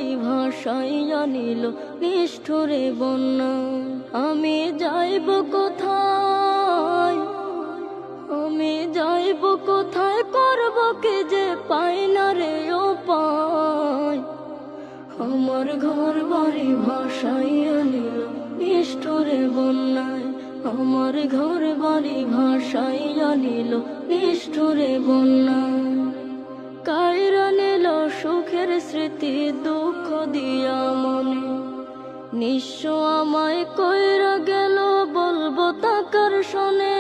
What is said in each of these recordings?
বাড়ি ভাসাইয়া নিল নিষ্ঠুরে বন্যা। আমি যাইব কোথায়, আমি যাইব কোথায়, করব কি যে পাই না রে উপায়। আমার ঘর বাড়ি ভাসাইয়া নিল নিষ্ঠুরে বন্যায়, আমার ঘর বাড়ি ভাসাইয়া নিল নিষ্ঠুরে বন্যায়। কাইরা নিল সুখের স্মৃতি দুঃখ দিয়া মনে, নিঃস্ব আমায় কইরা গেল বলবো তাকার শোনে।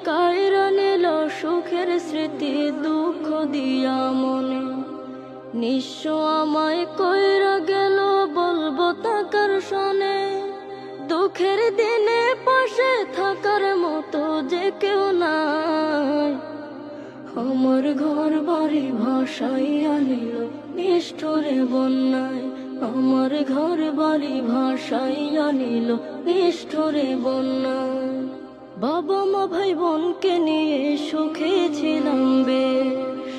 কাইরা নিল সুখের স্মৃতি দুঃখ দিয়া মনে, নিঃস্ব আমায় কইরা গেল বলবো তাকার শোনে। দুঃখের দিনে পাশে থাকার মতো যে কেউ নাই, আমার ঘর বাড়ি ভাসাইয়া নিল নিষ্ঠুরে বন্যায়, আমার ঘর বাড়ি ভাসাইয়া নিল নিষ্ঠুরে বন্যায়। বাবা মা ভাই বোনকে নিয়ে সুখে ছিলাম বেশ,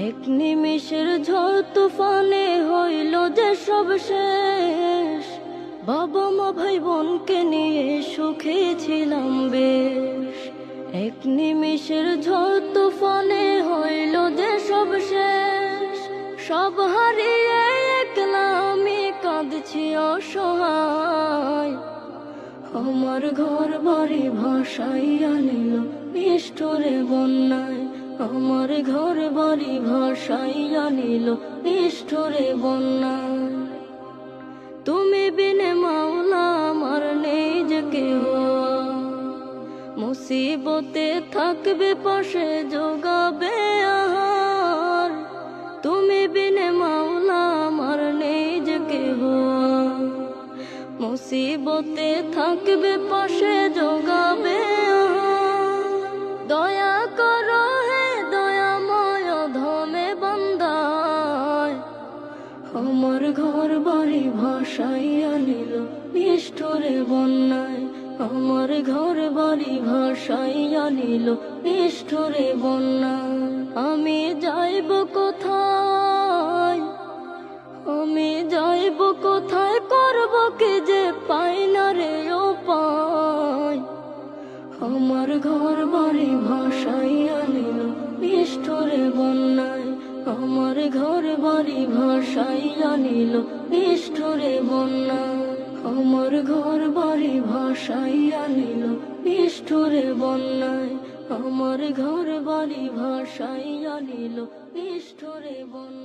এক নিমিষের ঝড় তুফানে হইল যে সব শেষ। বাবা মা ভাই বোনকে নিয়ে সুখে ছিলাম বেশ, এক নিমিষের ঝড় তুফানে হইল যে সব শেষ। সব হারিয়ে একলা আমি কাঁদছি অসহায়, আমার ঘর বাড়ি ভাসাইয়া নিল নিষ্ঠুরে বন্যায়, আমার ঘর বাড়ি ভাসাইয়া নিল নিষ্ঠুরে বন্যায়। তুমি বিনে মাওলা আমার নেই যে কেহ, মুসিবতে থাকবে পাশে যোগাবে আহার। তুমি বিনে মাওলা আমার নেই যে কেহ, মুসিবতে থাকবে পাশে যোগাবে আহার। দয়া করো হে দয়াময় ধমে বান্দায়, আমার ঘর বাড়ি ভাসাইয়া নিল নিষ্ঠুরে বন্যায়, আমার ঘর বাড়ি ভাসাইয়া নিল নিষ্ঠুরে বন্যায়। আমি যাইব কোথায়, আমি যাইব কোথায়, করব কি যে পাই না রে উপায়। আমার ঘর বাড়ি ভাসাইয়া নিল নিষ্ঠুরে বন্যায়, আমার ঘর বাড়ি ভাসাইয়া নিল নিষ্ঠুরে বন্যায়, আমার ঘর বাড়ি ভাসাইয়া নিল নিষ্ঠুরে বন্যায়, আমার ঘর বাড়ি ভাসাইয়া নিল নিষ্ঠুরে বন্যায়।